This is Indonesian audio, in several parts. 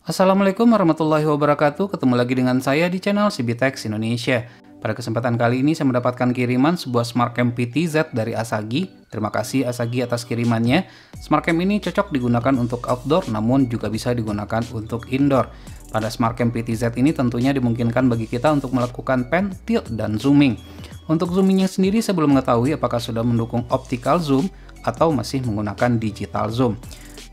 Assalamualaikum warahmatullahi wabarakatuh. Ketemu lagi dengan saya di channel CBTech Indonesia. Pada kesempatan kali ini saya mendapatkan kiriman sebuah Smart Cam PTZ dari Asahi. Terima kasih Asahi atas kirimannya. Smart Cam ini cocok digunakan untuk outdoor namun juga bisa digunakan untuk indoor. Pada Smart Cam PTZ ini tentunya dimungkinkan bagi kita untuk melakukan pan, tilt, dan zooming. Untuk zoomingnya sendiri saya belum mengetahui apakah sudah mendukung optical zoom atau masih menggunakan digital zoom.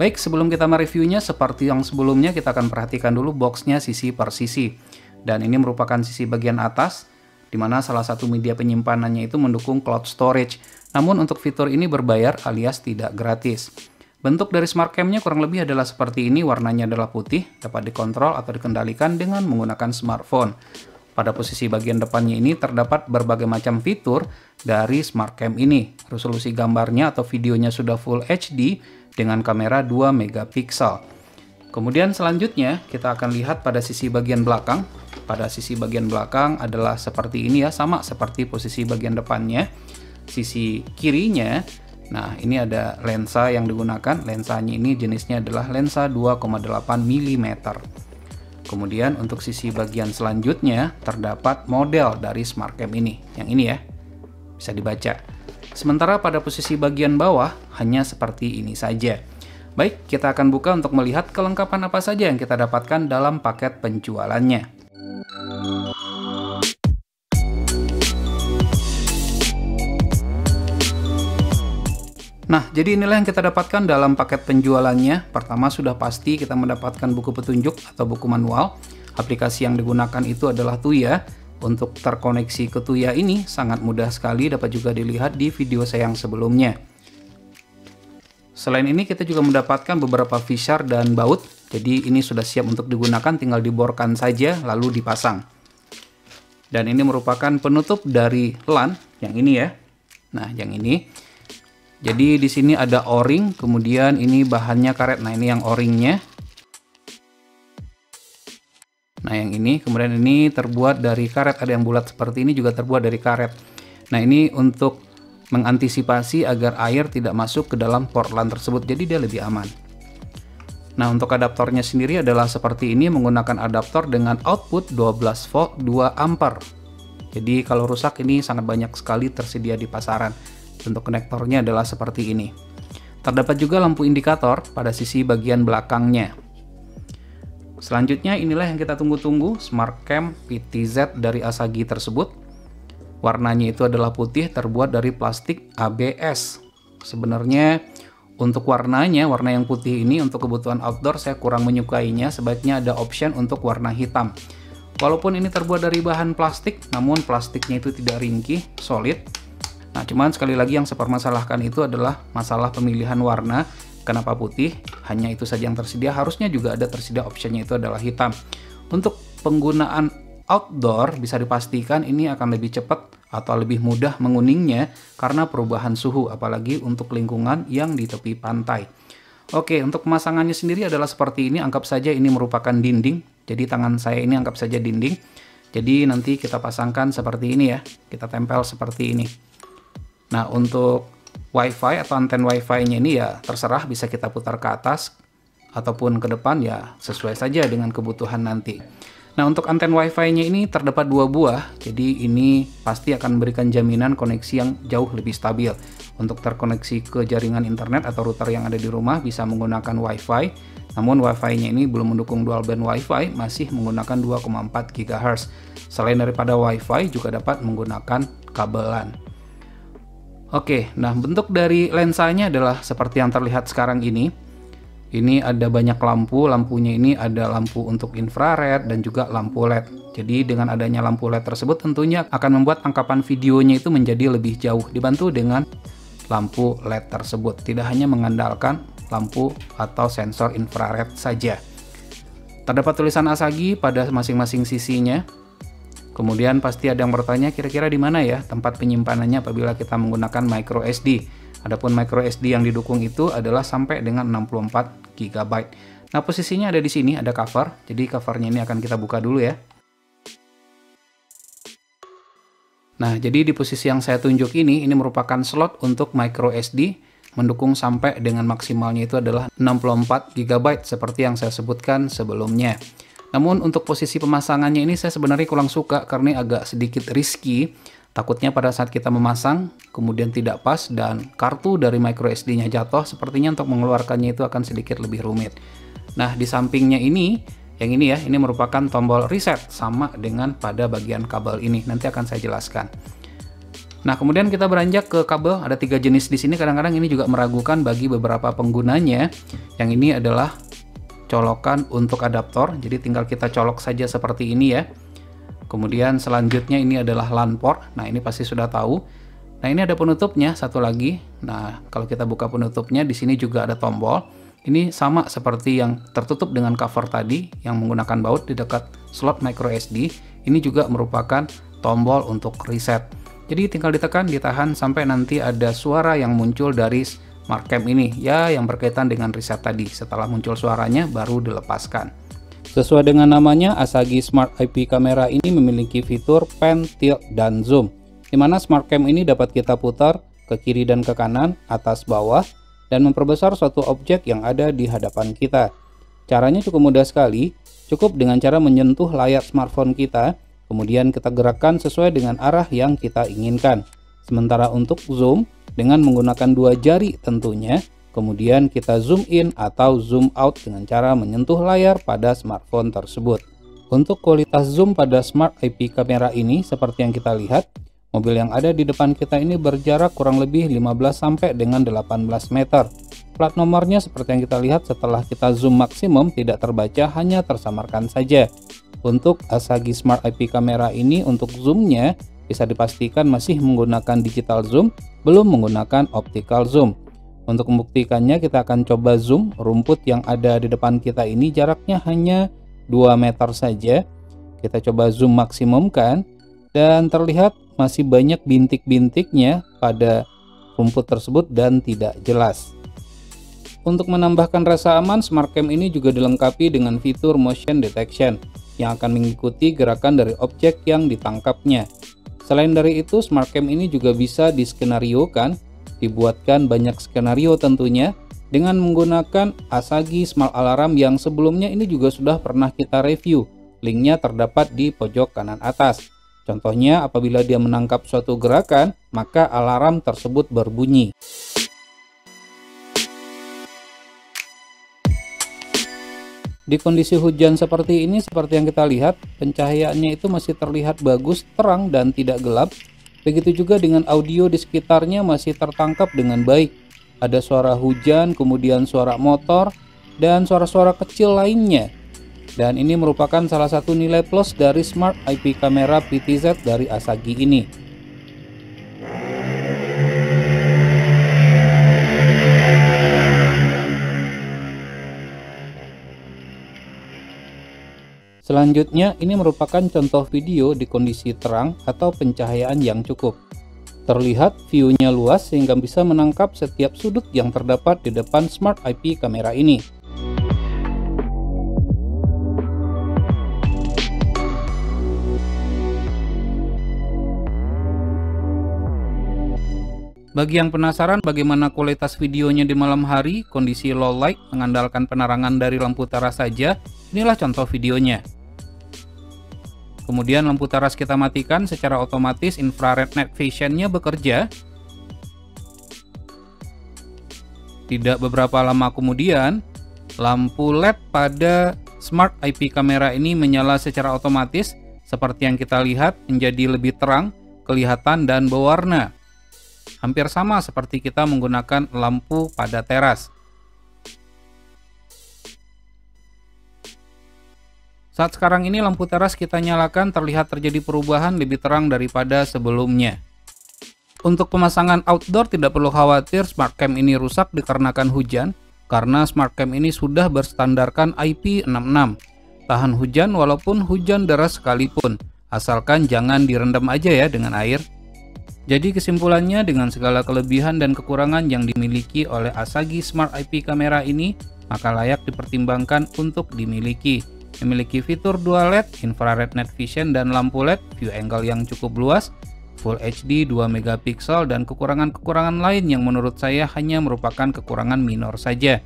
Baik, sebelum kita mereviewnya, seperti yang sebelumnya kita akan perhatikan dulu boxnya sisi per sisi. Dan ini merupakan sisi bagian atas, di mana salah satu media penyimpanannya itu mendukung cloud storage. Namun untuk fitur ini berbayar alias tidak gratis. Bentuk dari Smart Cam-nya kurang lebih adalah seperti ini, warnanya adalah putih, dapat dikontrol atau dikendalikan dengan menggunakan smartphone. Pada posisi bagian depannya ini terdapat berbagai macam fitur dari Smart Cam ini. Resolusi gambarnya atau videonya sudah Full HD dengan kamera 2 megapiksel. Kemudian selanjutnya kita akan lihat pada sisi bagian belakang. Pada sisi bagian belakang adalah seperti ini ya, sama seperti posisi bagian depannya. Sisi kirinya, nah ini ada lensa yang digunakan. Lensanya ini jenisnya adalah lensa 2,8 mm. Kemudian untuk sisi bagian selanjutnya terdapat model dari Smart Cam ini. Yang ini ya, bisa dibaca. Sementara pada posisi bagian bawah hanya seperti ini saja. Baik, kita akan buka untuk melihat kelengkapan apa saja yang kita dapatkan dalam paket penjualannya. Nah, jadi inilah yang kita dapatkan dalam paket penjualannya. Pertama, sudah pasti kita mendapatkan buku petunjuk atau buku manual. Aplikasi yang digunakan itu adalah Tuya. Untuk terkoneksi ke Tuya ini sangat mudah sekali, dapat juga dilihat di video saya yang sebelumnya. Selain ini kita juga mendapatkan beberapa visor dan baut. Jadi ini sudah siap untuk digunakan, tinggal diborkan saja lalu dipasang. Dan ini merupakan penutup dari LAN yang ini ya. Nah, yang ini. Jadi di sini ada O-ring, kemudian ini bahannya karet. Nah, ini yang O-ringnya. Nah, yang ini, kemudian ini terbuat dari karet, ada yang bulat seperti ini juga terbuat dari karet. Nah, ini untuk mengantisipasi agar air tidak masuk ke dalam port LAN tersebut, jadi dia lebih aman. Nah, untuk adaptornya sendiri adalah seperti ini, menggunakan adaptor dengan output 12 volt 2 ampere. Jadi kalau rusak ini sangat banyak sekali tersedia di pasaran. Untuk konektornya adalah seperti ini. Terdapat juga lampu indikator pada sisi bagian belakangnya. Selanjutnya inilah yang kita tunggu-tunggu, Smart Cam PTZ dari Asahi tersebut. Warnanya itu adalah putih, terbuat dari plastik ABS. Sebenarnya untuk warnanya, warna yang putih ini untuk kebutuhan outdoor saya kurang menyukainya, sebaiknya ada option untuk warna hitam. Walaupun ini terbuat dari bahan plastik, namun plastiknya itu tidak ringkih, solid. Nah, cuman sekali lagi yang saya permasalahkan itu adalah masalah pemilihan warna. Kenapa putih? Hanya itu saja yang tersedia, harusnya juga ada tersedia optionnya itu adalah hitam. Untuk penggunaan outdoor bisa dipastikan ini akan lebih cepat atau lebih mudah menguningnya karena perubahan suhu, apalagi untuk lingkungan yang di tepi pantai. Oke, untuk pemasangannya sendiri adalah seperti ini, anggap saja ini merupakan dinding. Jadi tangan saya ini anggap saja dinding. Jadi nanti kita pasangkan seperti ini ya, kita tempel seperti ini. Nah, untuk WiFi atau anten WiFi-nya ini ya terserah, bisa kita putar ke atas ataupun ke depan, ya sesuai saja dengan kebutuhan nanti. Nah, untuk anten WiFi-nya ini terdapat 2 buah, jadi ini pasti akan memberikan jaminan koneksi yang jauh lebih stabil. Untuk terkoneksi ke jaringan internet atau router yang ada di rumah bisa menggunakan WiFi, namun WiFi-nya ini belum mendukung dual band WiFi, masih menggunakan 2,4 GHz. Selain daripada WiFi juga dapat menggunakan kabelan. Oke, nah bentuk dari lensanya adalah seperti yang terlihat sekarang ini. Ini ada banyak lampu, lampunya ini ada lampu untuk infrared dan juga lampu LED. Jadi dengan adanya lampu LED tersebut tentunya akan membuat tangkapan videonya itu menjadi lebih jauh, dibantu dengan lampu LED tersebut. Tidak hanya mengandalkan lampu atau sensor infrared saja. Terdapat tulisan Asahi pada masing-masing sisinya. Kemudian pasti ada yang bertanya, kira-kira di mana ya tempat penyimpanannya apabila kita menggunakan micro SD. Adapun micro SD yang didukung itu adalah sampai dengan 64 GB. Nah, posisinya ada di sini, ada cover. Jadi covernya ini akan kita buka dulu ya. Nah, jadi di posisi yang saya tunjuk ini merupakan slot untuk micro SD. mendukung sampai dengan maksimalnya itu adalah 64 GB seperti yang saya sebutkan sebelumnya. Namun untuk posisi pemasangannya ini saya sebenarnya kurang suka karena agak sedikit risky. Takutnya pada saat kita memasang kemudian tidak pas dan kartu dari microSD-nya jatuh, sepertinya untuk mengeluarkannya itu akan sedikit lebih rumit. Nah, di sampingnya ini, yang ini ya, ini merupakan tombol reset sama dengan pada bagian kabel ini. Nanti akan saya jelaskan. Nah, kemudian kita beranjak ke kabel. Ada 3 jenis di sini. Kadang-kadang ini juga meragukan bagi beberapa penggunanya. Yang ini adalah colokan untuk adaptor. Jadi tinggal kita colok saja seperti ini ya. Kemudian selanjutnya ini adalah LAN port. Nah, ini pasti sudah tahu. Nah, ini ada penutupnya satu lagi. Nah, kalau kita buka penutupnya di sini juga ada tombol. Ini sama seperti yang tertutup dengan cover tadi yang menggunakan baut di dekat slot microSD. Ini juga merupakan tombol untuk reset. Jadi tinggal ditekan, ditahan sampai nanti ada suara yang muncul dari SmartCam ini ya, yang berkaitan dengan reset tadi. Setelah muncul suaranya baru dilepaskan. Sesuai dengan namanya, Asahi Smart IP Camera ini memiliki fitur pan, tilt, dan zoom, di mana SmartCam ini dapat kita putar ke kiri dan ke kanan, atas bawah, dan memperbesar suatu objek yang ada di hadapan kita. Caranya cukup mudah sekali, cukup dengan cara menyentuh layar smartphone kita, kemudian kita gerakkan sesuai dengan arah yang kita inginkan. Sementara untuk zoom, dengan menggunakan 2 jari tentunya, kemudian kita zoom in atau zoom out dengan cara menyentuh layar pada smartphone tersebut. Untuk kualitas zoom pada Smart IP kamera ini seperti yang kita lihat, mobil yang ada di depan kita ini berjarak kurang lebih 15 sampai dengan 18 meter. Plat nomornya seperti yang kita lihat setelah kita zoom maksimum tidak terbaca, hanya tersamarkan saja. Untuk Asahi Smart IP kamera ini untuk zoomnya bisa dipastikan masih menggunakan digital zoom, belum menggunakan optical zoom. Untuk membuktikannya kita akan coba zoom rumput yang ada di depan kita ini, jaraknya hanya 2 meter saja. Kita coba zoom maksimumkan dan terlihat masih banyak bintik-bintiknya pada rumput tersebut dan tidak jelas. Untuk menambahkan rasa aman, SmartCam ini juga dilengkapi dengan fitur motion detection yang akan mengikuti gerakan dari objek yang ditangkapnya. Selain dari itu, SmartCam ini juga bisa diskenariokan, dibuatkan banyak skenario tentunya dengan menggunakan Asahi Smart Alarm yang sebelumnya ini juga sudah pernah kita review. Linknya terdapat di pojok kanan atas. Contohnya apabila dia menangkap suatu gerakan, maka alarm tersebut berbunyi. Di kondisi hujan seperti ini, seperti yang kita lihat, pencahayaannya itu masih terlihat bagus, terang dan tidak gelap. Begitu juga dengan audio di sekitarnya masih tertangkap dengan baik. Ada suara hujan, kemudian suara motor, dan suara-suara kecil lainnya. Dan ini merupakan salah satu nilai plus dari Smart IP Camera PTZ dari Asahi ini. Selanjutnya, ini merupakan contoh video di kondisi terang atau pencahayaan yang cukup. Terlihat view-nya luas sehingga bisa menangkap setiap sudut yang terdapat di depan Smart IP kamera ini. Bagi yang penasaran bagaimana kualitas videonya di malam hari, kondisi low light mengandalkan penerangan dari lampu teras saja, inilah contoh videonya. Kemudian lampu teras kita matikan, secara otomatis infrared night vision-nya bekerja. Tidak beberapa lama kemudian, lampu LED pada Smart IP kamera ini menyala secara otomatis, seperti yang kita lihat menjadi lebih terang, kelihatan dan berwarna. Hampir sama seperti kita menggunakan lampu pada teras. Saat sekarang ini lampu teras kita nyalakan, terlihat terjadi perubahan lebih terang daripada sebelumnya. Untuk pemasangan outdoor tidak perlu khawatir SmartCam ini rusak dikarenakan hujan, karena SmartCam ini sudah berstandarkan IP66. Tahan hujan walaupun hujan deras sekalipun, asalkan jangan direndam aja ya dengan air. Jadi kesimpulannya, dengan segala kelebihan dan kekurangan yang dimiliki oleh Asahi Smart IP kamera ini, maka layak dipertimbangkan untuk dimiliki. Memiliki fitur dual LED, infrared night vision, dan lampu LED view angle yang cukup luas, Full HD 2 megapiksel, dan kekurangan-kekurangan lain yang menurut saya hanya merupakan kekurangan minor saja.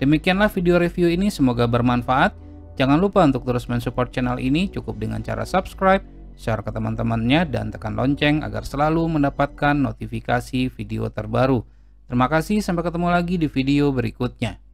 Demikianlah video review ini, semoga bermanfaat. Jangan lupa untuk terus mensupport channel ini cukup dengan cara subscribe, share ke teman-temannya, dan tekan lonceng agar selalu mendapatkan notifikasi video terbaru. Terima kasih, sampai ketemu lagi di video berikutnya.